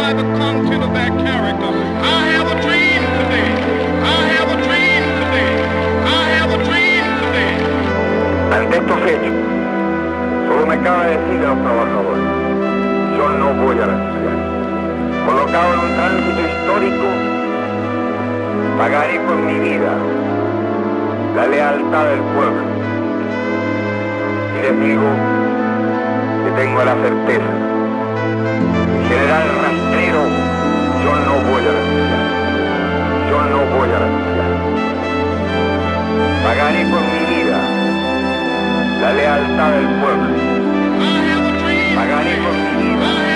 by the content of their character. I have a dream today. I have a dream today. I have a dream today. Ante estos hechos, solo me cabe decir a los trabajadores, yo no voy a renunciar. Colocado en un tránsito histórico, pagaré con mi vida la lealtad del pueblo. Y les digo que tengo la certeza, general rastrero, yo no voy a renunciar. Yo no voy a renunciar. Pagaré con mi vida la lealtad del pueblo. Pagaré con mi vida